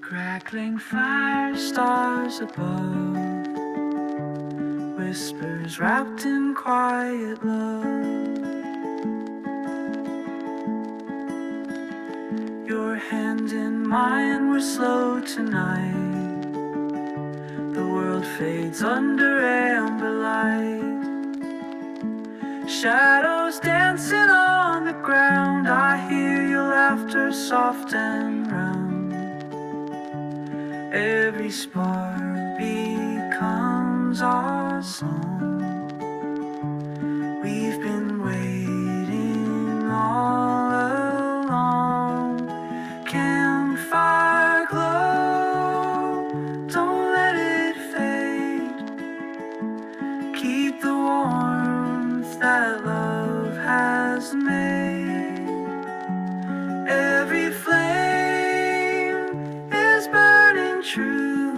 Crackling fire stars above, whispers wrapped in quiet love. Your hand in mine, we're slow tonight. The world fades under amber light. Shadows dancing on the ground. I hear your laughter soft and round. Every spark becomes our song. We've been waiting all along. Campfire glow, don't let it fade. Keep the warmth that love has made. Every flame is burning true.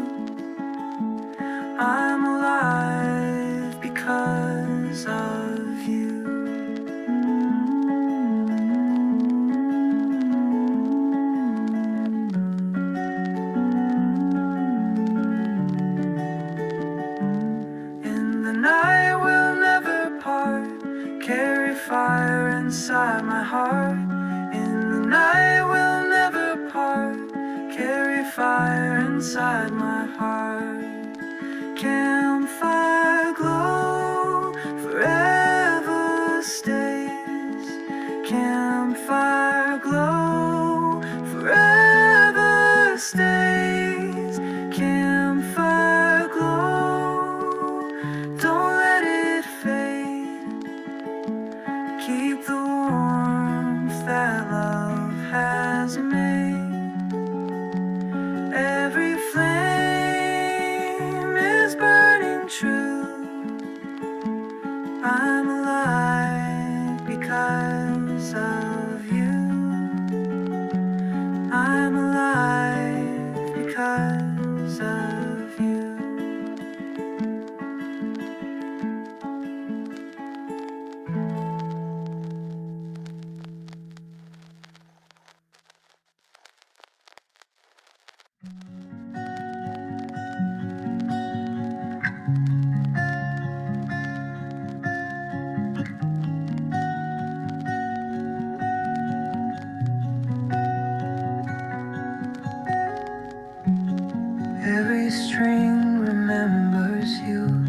I'm alive because of you. In the night we'll never part. Carry fire inside my heart. In the night we'll never part. Carry fire inside my heart. Campfire glow forever stays. Campfire glow forever stays. Campfire glow, don't let it fade. Keep the warmth that love has made. Every flame is burning true. I'm alive because of you. I'm alive because of you. Every string remembers you.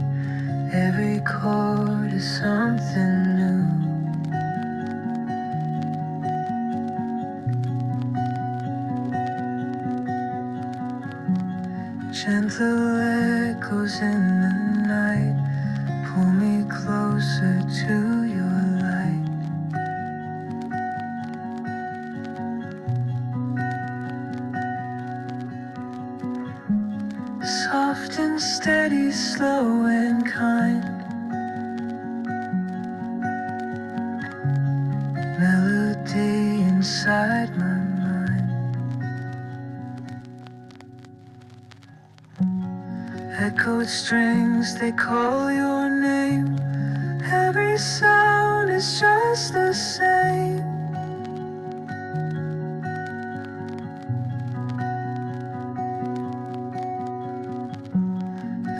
Every chord is something new. Gentle echoes in the night pull me closer to your light. Soft and steady, slow and kind. Melody inside my mind. Echoed strings, they call your name. Every sound is just the same.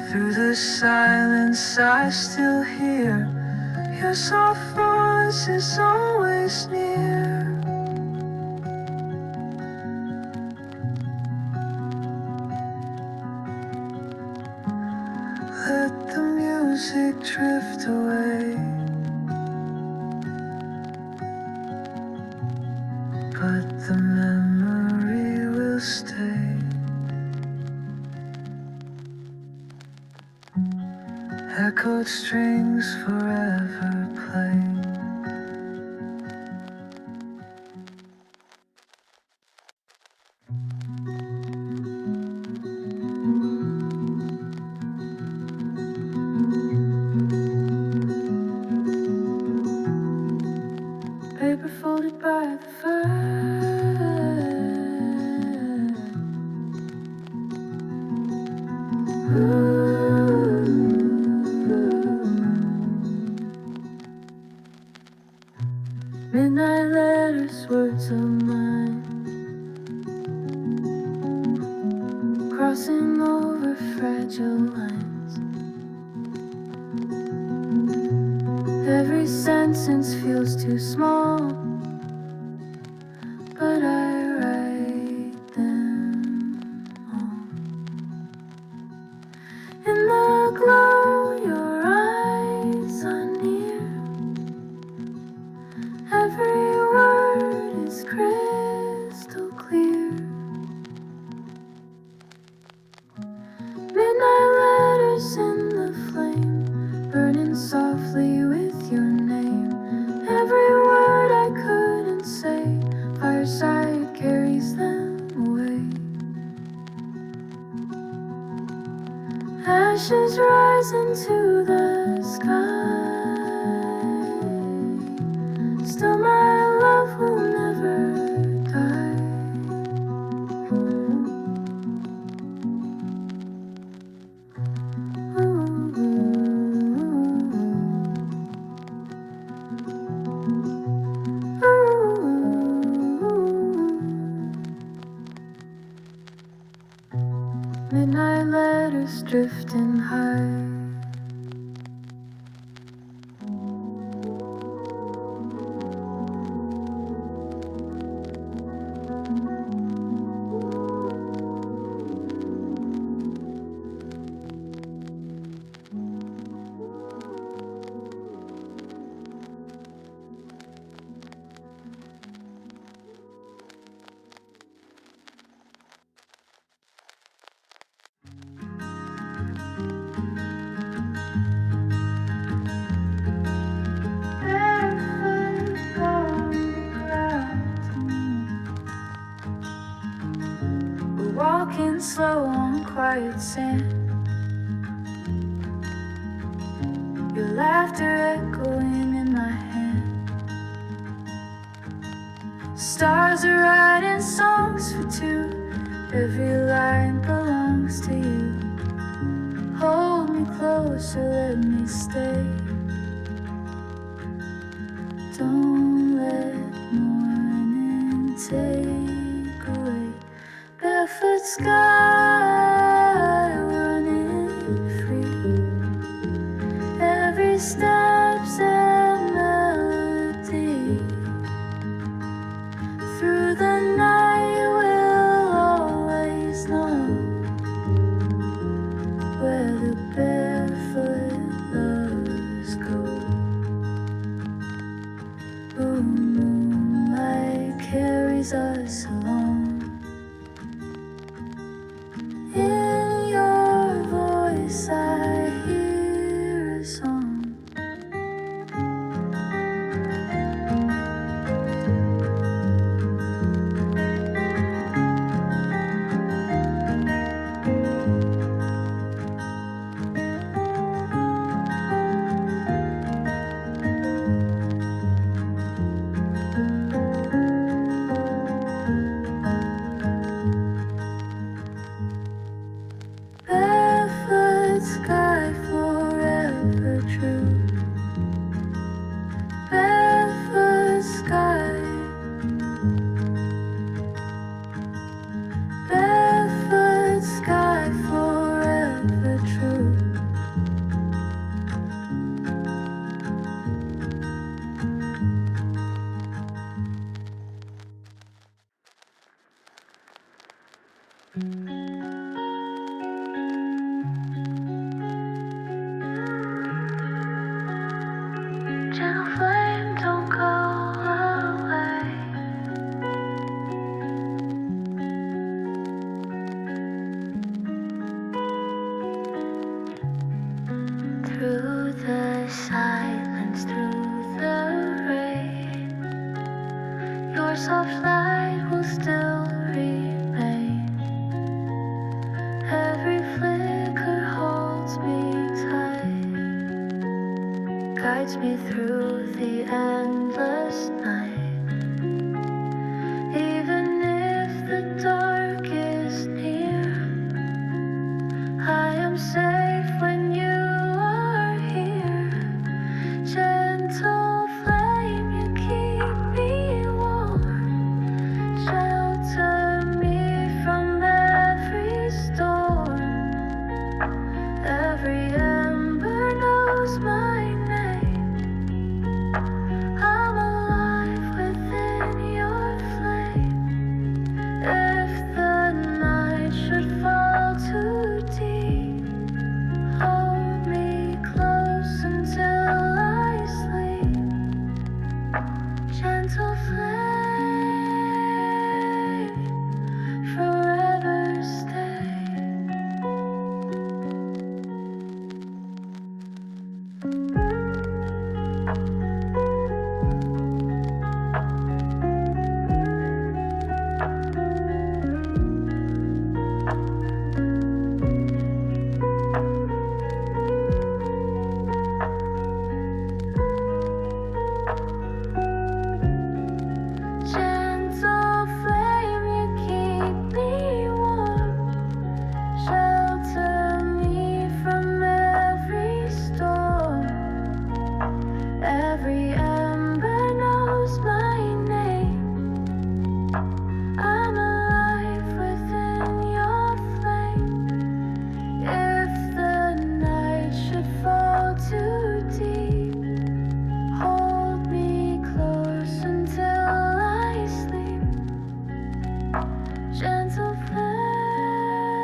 Through the silence I still hear your soft voice is always near. Let the music drift away, but the memory will stay. Echoed strings forever play. Midnight letters, words of mine, crossing over fragile lines. Every sentence feels too small, but I write them all. In the glow, your eyes are near. Every word is crystal clear. Midnight letters in the flame, burning softly with your name. Every word I couldn't say, fireside carries them away. Ashes rise into the sky. Still my love will never die. Midnight letters drifting high. Walking slow on quiet sand, your laughter echoing in my hand. Stars are writing songs for two, every line belongs to you. Hold me closer, let me stay. Don't let morning take away. Barefoot sky running free. Every step's a melody. Through the night we'll always know where the barefoot lovers go. Ooh, moonlight carries us along. In your voice I hear a song. Barefoot sky forever true. Barefoot sky. Barefoot sky forever true. Gentle flame, don't go away. Through the silence, through the rain, your soft light will still remain. Every flicker holds me tight, guides me through the endless night. Even if the dark is near, I am I'm safe when you are here. Gentle flame, you keep me warm. Shelter me from every storm. Every ember knows my name. I'm alive within your flame. If the night should fall too deep, hold me close until I sleep. Gentle flame, forever stay. Gentle flame, you keep me warm. Shelter me from every storm. Every ember knows my name. I'm alive within your flame. If the night should fall too deep, hold me close until I sleep. Gentle flame,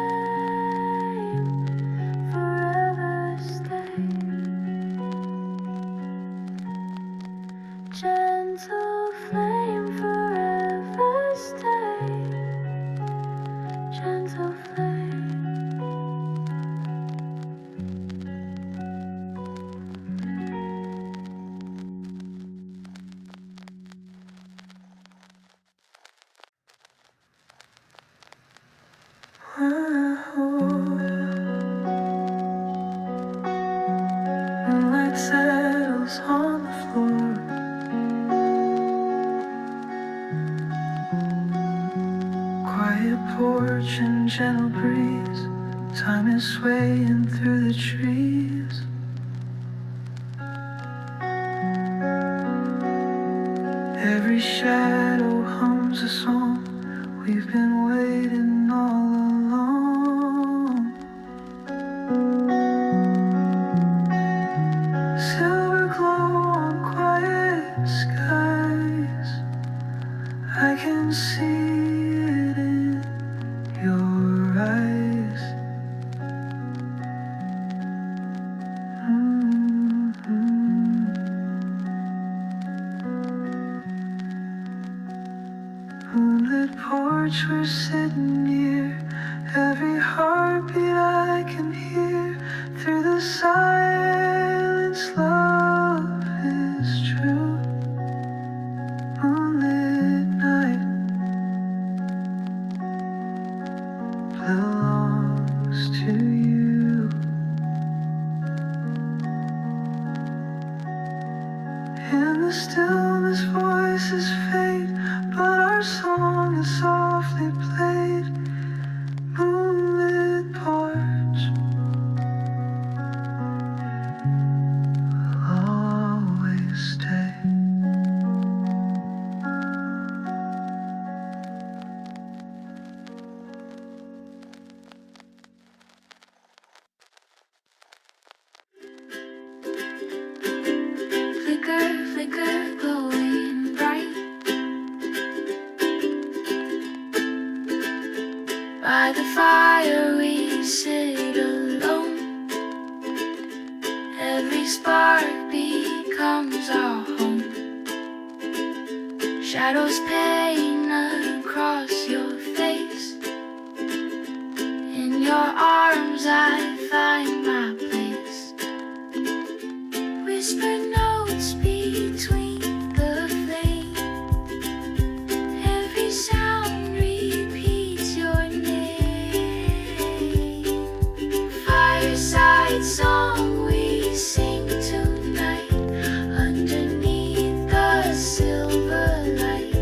forever stay. Gentle flame, forever stay. Gentle flame. Moonlight settles on the floor. Quiet porch and gentle breeze. Time is swaying through the trees. Every shadow hums a song. We've been waiting all along. Silver glow on quiet skies. I can see it in your eyes. Moonlit porch, we're sitting near. Every heartbeat I can hear. Through the silence, love is true. Moonlit night belongs to you. In the stillness, voices fade, but our song is softly played. Moonlit porch will always stay. Flicker, flicker, glowing bright. By the fire we sit alone. Every spark becomes our home. Shadows paint across your face. In your arms I find my place. Whispered notes between the flame. Every sound repeats your name. Fireside song we sing tonight underneath the silver light.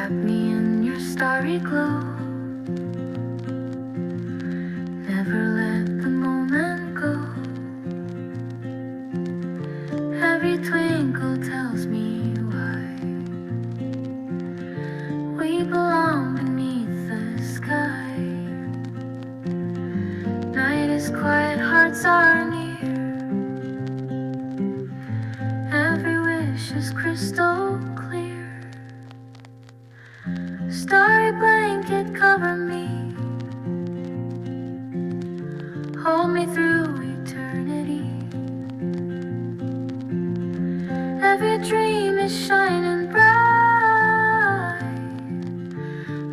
Wrap me in your starry glow. Never let the moment go. Every twinkle tells me why we belong beneath the sky. Night is quiet, hearts are near. Every wish is crystal clear. Starry blanket cover me. Hold me through eternity. Every dream is shining bright,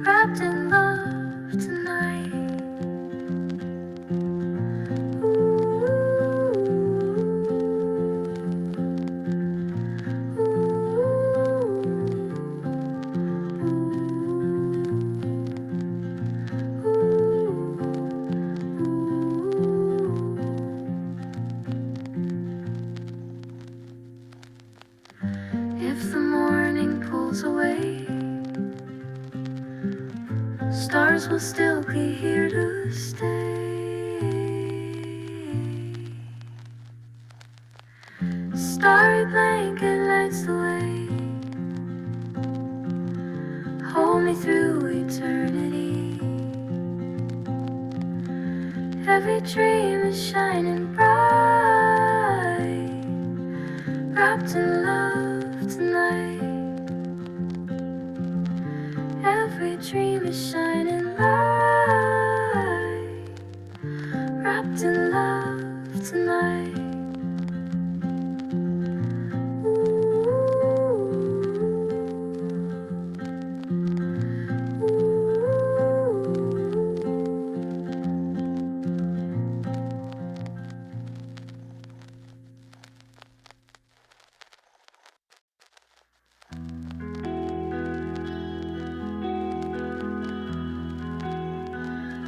wrapped in love tonight. If the morning pulls away, stars will still be here to stay. Starry blanket lights the way. Hold me through eternity. Every dream is shining bright, wrapped in love tonight. Every dream is shining bright, wrapped in love tonight.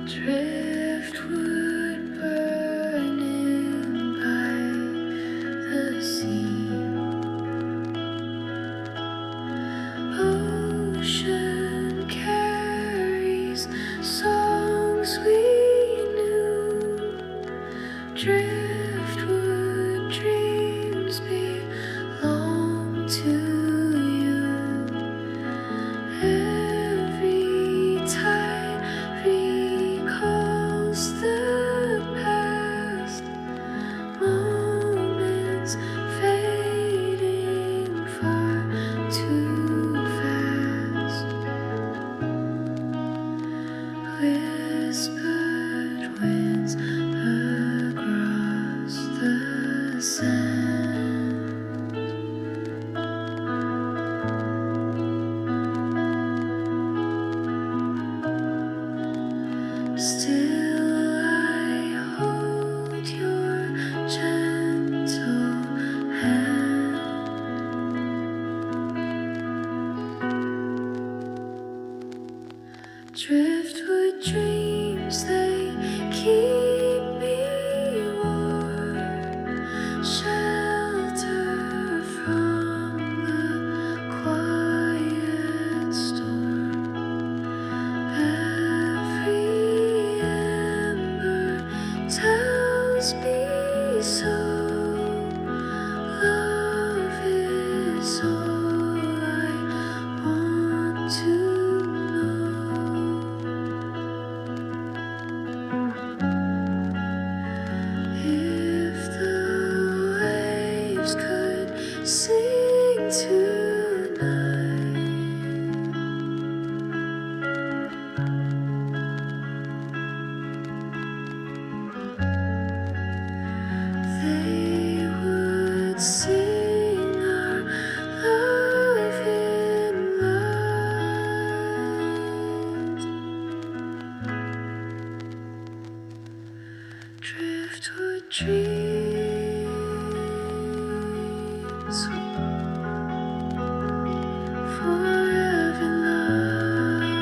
Driftwood burning by the sea. Ocean carries songs we knew. Driftwood dreams belong to you. Every tide recalls the past, moments fading far too fast. Whispered winds across the sand. Still I hold your gentle hand. Driftwood dreams, they keep me warm, shelter from the quiet storm. Every ember tells me so. Love is all I want to know. If the waves could sing tonight, they would sing our love in light. Driftwood dreams forever light.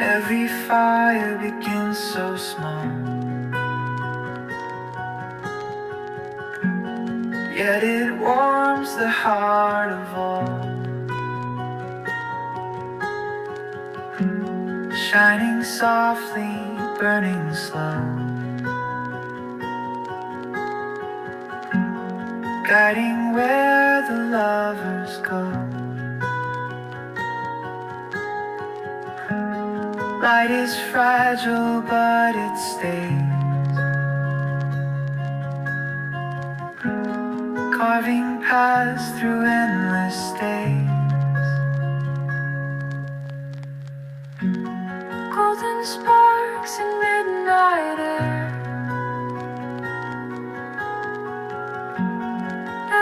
Every fire begins so small, yet it warms the heart of all, shining softly, burning slow, guiding where the lovers go. Light is fragile, but it stays, carving paths through endless days. Golden sparks in midnight air,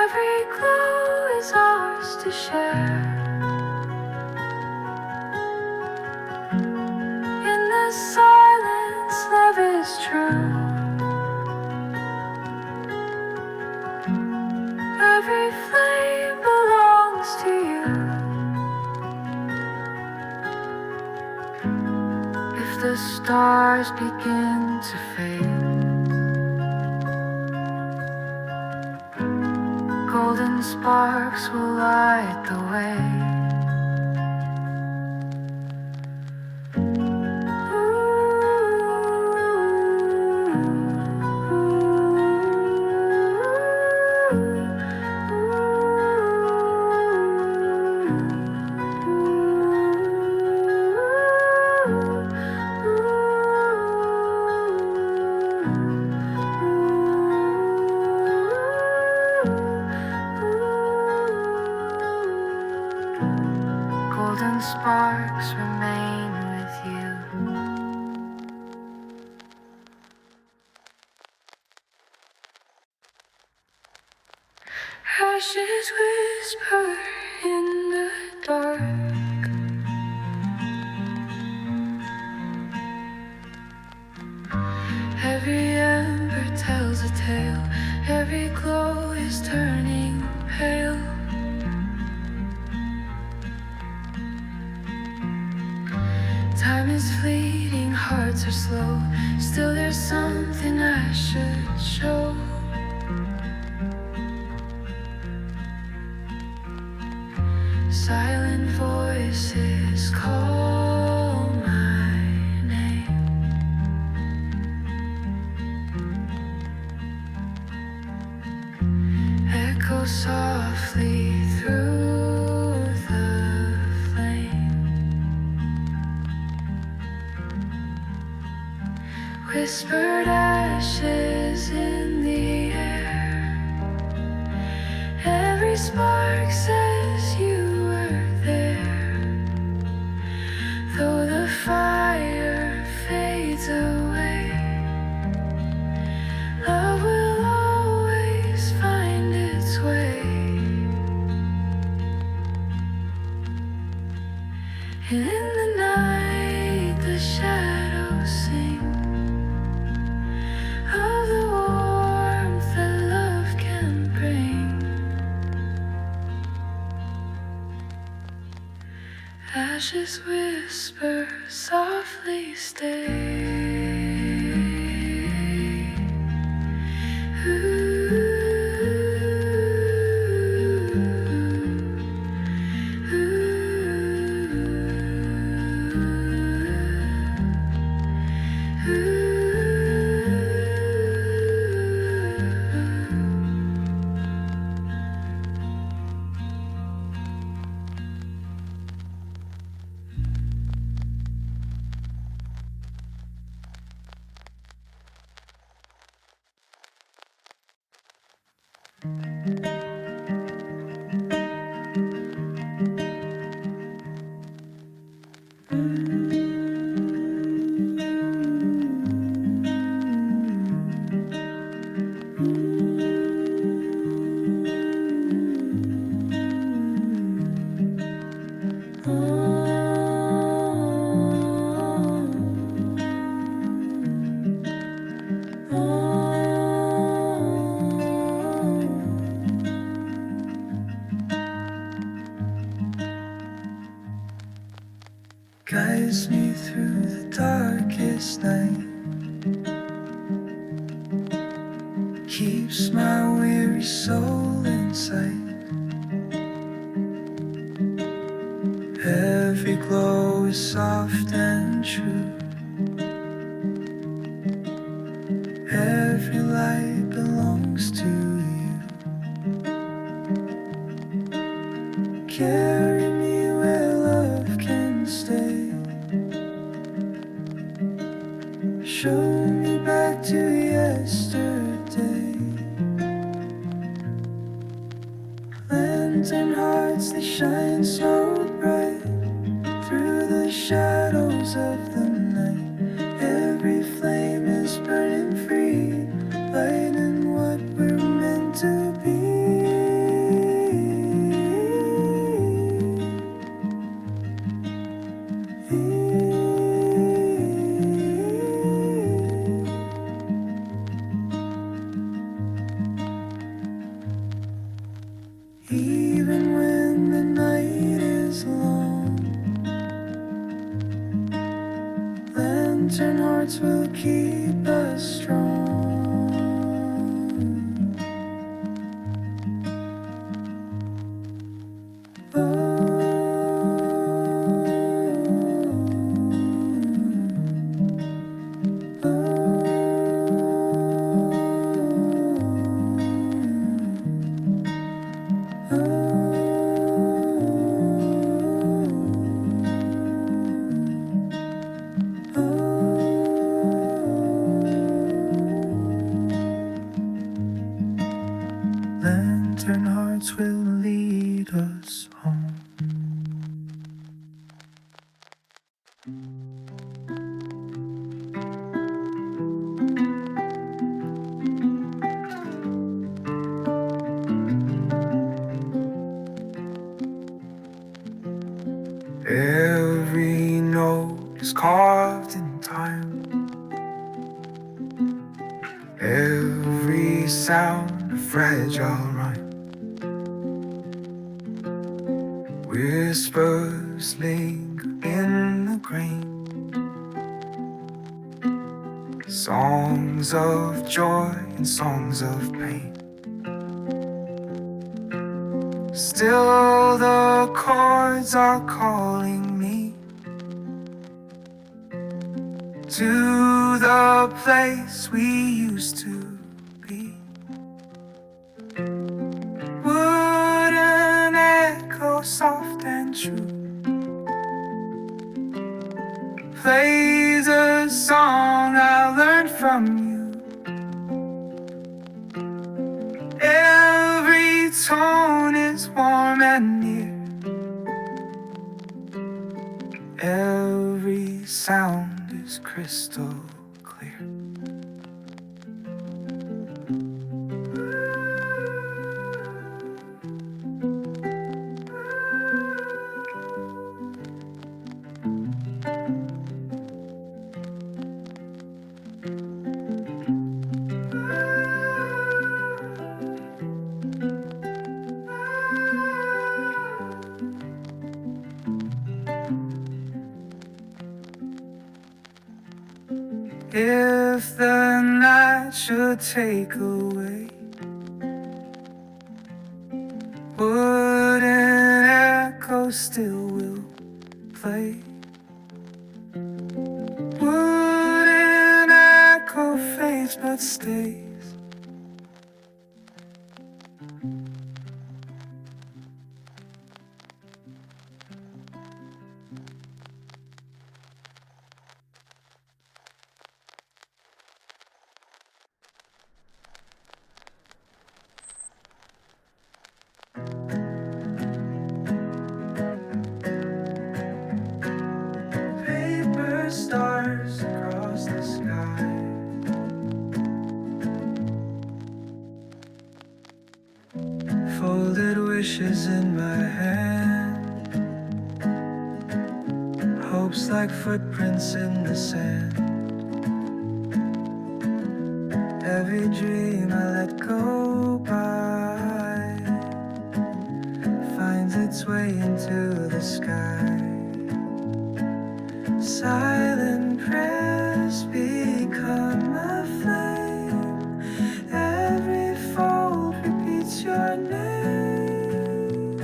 every glow is ours to share. Silence, love is true. Every flame belongs to you. If the stars begin to fade, golden sparks will light the way. Golden sparks remain with you. Ashes whisper in the dark, every ember tells a tale, every glow is turning pale. Time is fleeting, hearts are slow, still there's something I should show. Silent voices call my name, echo softly through the flame, whispered ashes in the air, every spark says you were there, though the fire fades away, love will always find its way. And in the night the shadows sing of the warmth that love can bring. Ashes whisper softly, stay. guides me through the darkest night, keeps my weary soul in sight. Every glow is soft and true, every light belongs to you. Carry me where love can stay, show me back to yesterday. Lantern hearts, they shine so bright through the shadows of the night. Every flame is burning free, lighting what we're meant to be. Even when the night is long, lantern hearts will keep us strong. Lantern hearts will lead us home. Every note is carved in time, every sound a fragile rhyme. Whispers linger in the grain, songs of joy and songs of pain. Still the chords are calling me to the place we used to be. Would an echo soft and true play the song I learned from you? Every tone is warm and near, every sound is crystal clear. If the night should take away, would an echo still will play? Would an echo fades but stays? Paper stars across the sky, folded wishes in my hand, hopes like footprints in the sand. Every dream I let go by finds its way into the sky. silent prayers become a flame. Every fold repeats your name.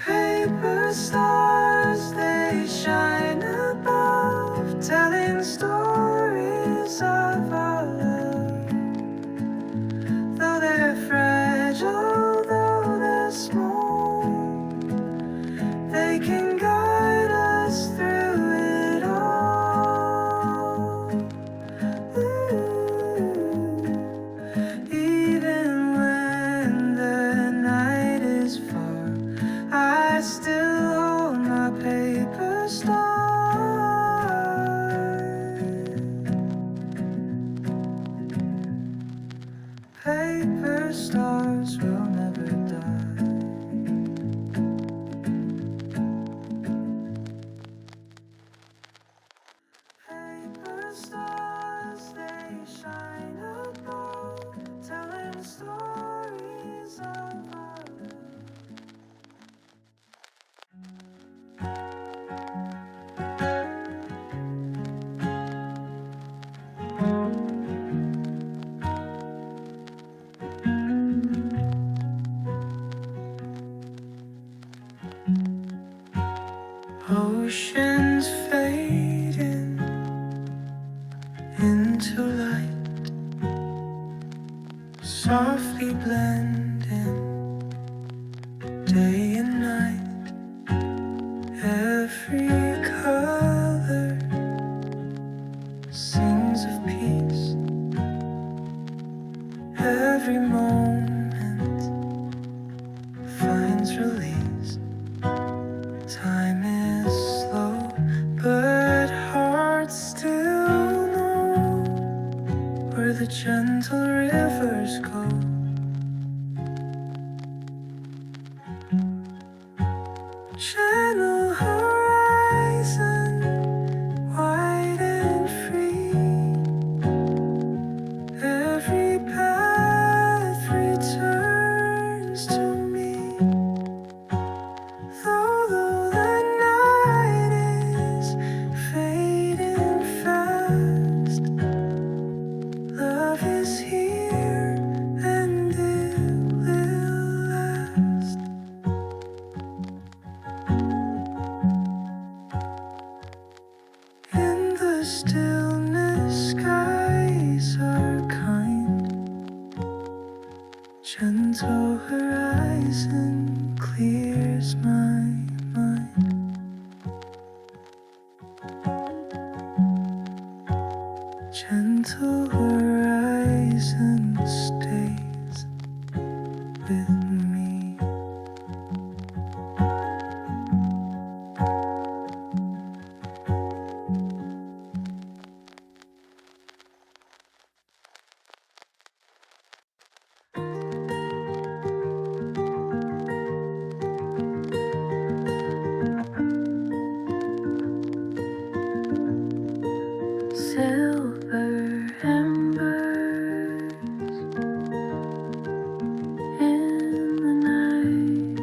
Paper stars, they shine above, telling stories of our love. Though they're fragile, though they're small, they can guide us through it all. Ooh. Even when the night is far, I still hold my paper star. Paper stars will never die. Paper stars, they shine above, telling stories of our love. Oceans fading into light, softly blending day and night. Every color sings of peace. Every moment finds release. Time is slow, but hearts still know where the gentle rivers go. Channel horizon, wide and free. Every path returns to me. Though the night is fading fast, love is here and it will last. In the stillness, skies are kind. Gentle horizon clears my mind. Gentle horizon stays with me. Silver embers in the night.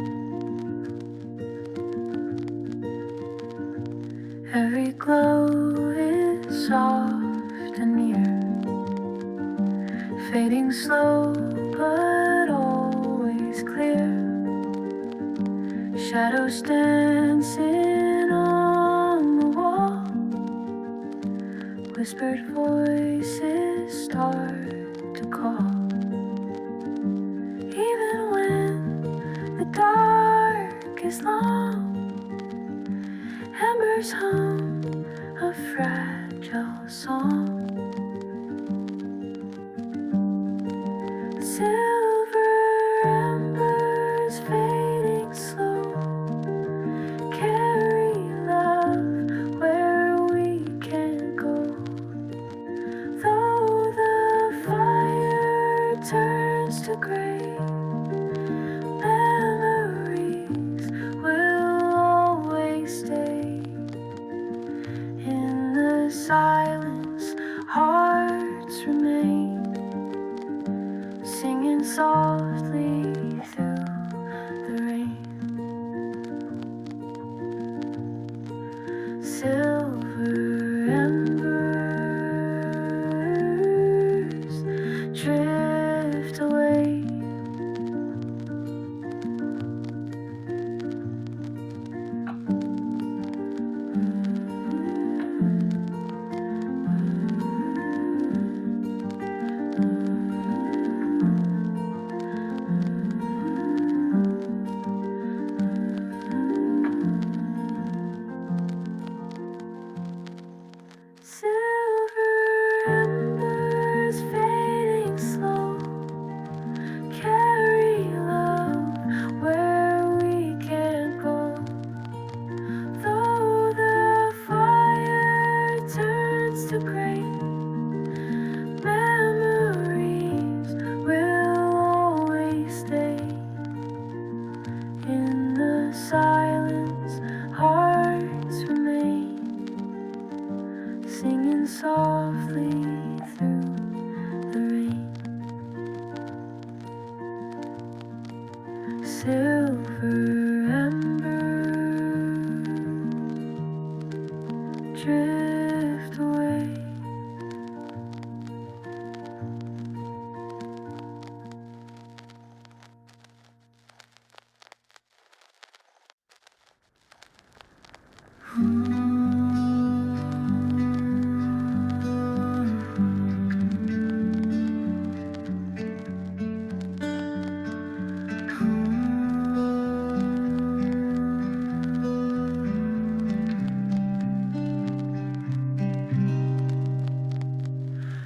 Every glow is soft and near, fading slow but always clear. Shadows dancing on the wall, whispered voices start to call. Even when the dark is long, embers hum a fragile song. Silver embers fading slow, carry love where we can't go. Though the fire turns to gray, memories will always stay. In the silence Silver embers drift away. Embers fading slow, carry love where we can't go. Though the fire turns to gray, memories will always stay. In the silence, hearts remain, singing softly through the rain. Silver embers drift away.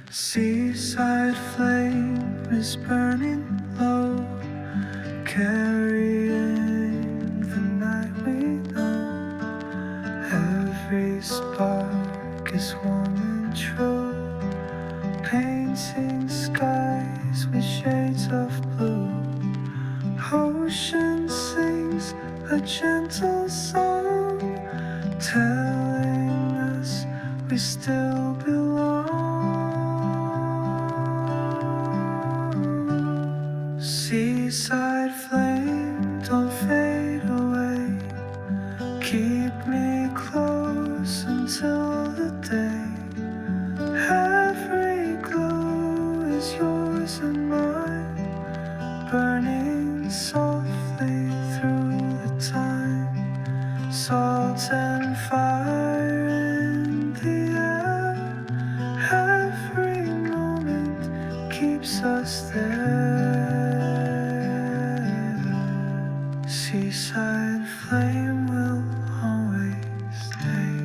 Seaside flame is burning low, carrying the night we know. Every spark is warm and true, painting skies with shades of blue. Ocean sings a gentle song, telling us we still belong. Seaside flame, don't fade away. Keep me close until the day. Every glow is yours and mine, burning softly through the time. Salt and fire in the air, every moment keeps us there. Seaside flame will always stay.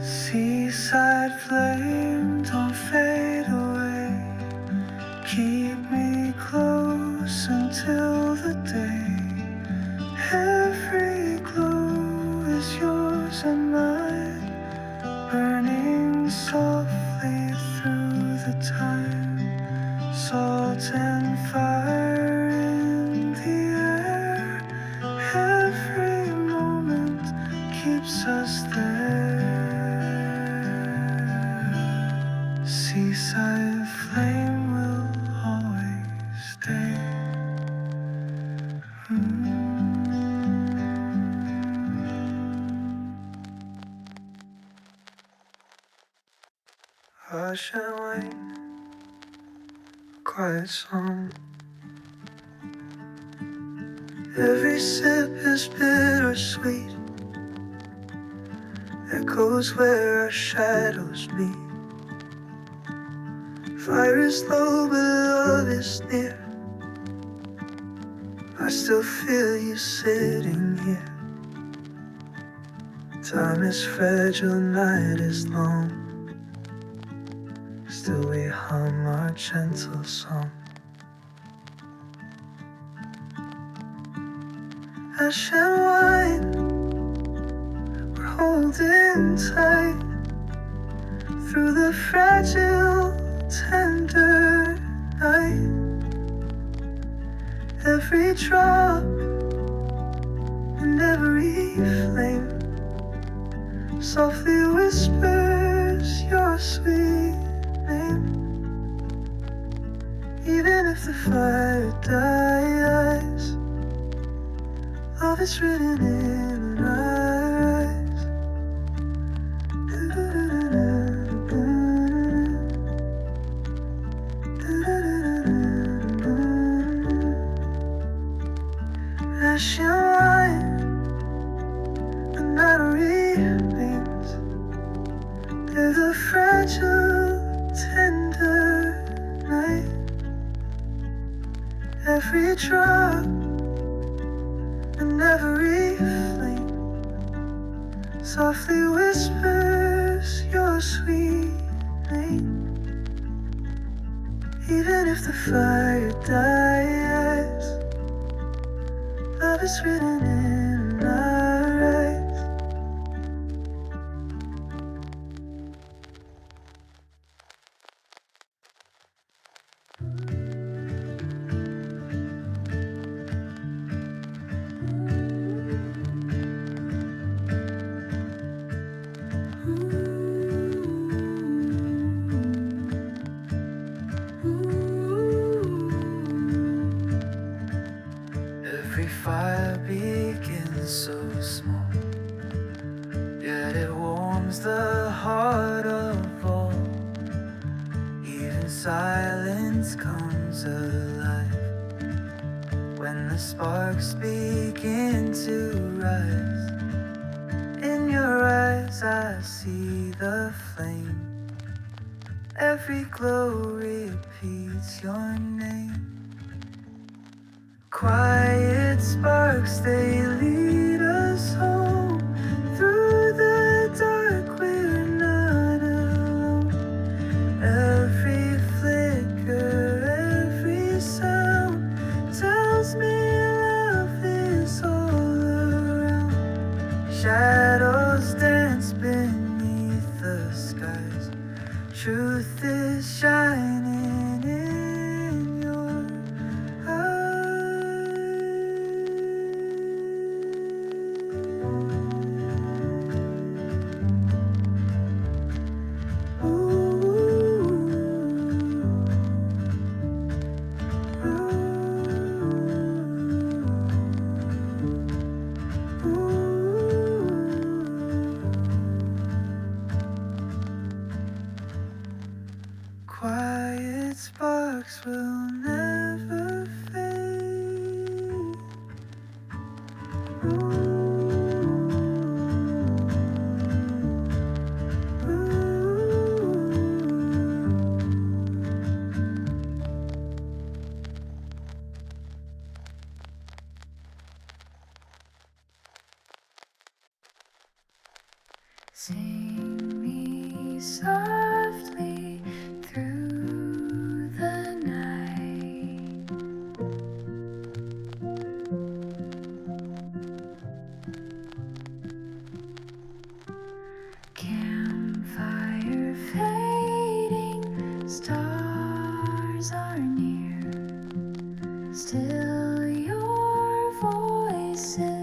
Seaside flame, don't fade away. Keep me close until the day. Every glow is yours and mine, burning softly through the time. Salt and fire in the air, every moment keeps us there. Seaside flame will always stay. Hush and wait, quiet song. Every sip is bittersweet, echoes where our shadows meet. Fire is low, but love is near. I still feel you sitting here. Time is fragile, night is long. Still we hum our gentle song. Ash and wine, we're holding tight through the fragile, tender night. Every drop and every flame softly whispers your sweet name. Even if the fire dies, love is written in our eyes. Ashen wine, the night remains. There's a fragile, tender night. Every drop and every flame softly whispers your sweet name. Even if the fire dies, love is written in our eyes. Every fire begins so small, yet it warms the heart of all. Even silence comes alive when the sparks begin to rise. In your eyes I see the flame. Every glow repeats your name. Quiet sparks, they lead us home. Through the dark, we're not alone. Every flicker, every sound tells me love is all around. Shadows dance beneath the skies. Truth is shining in your quiet sparks will never fade. Sing me softly through the night. Campfire fading, stars are near. Still your voice is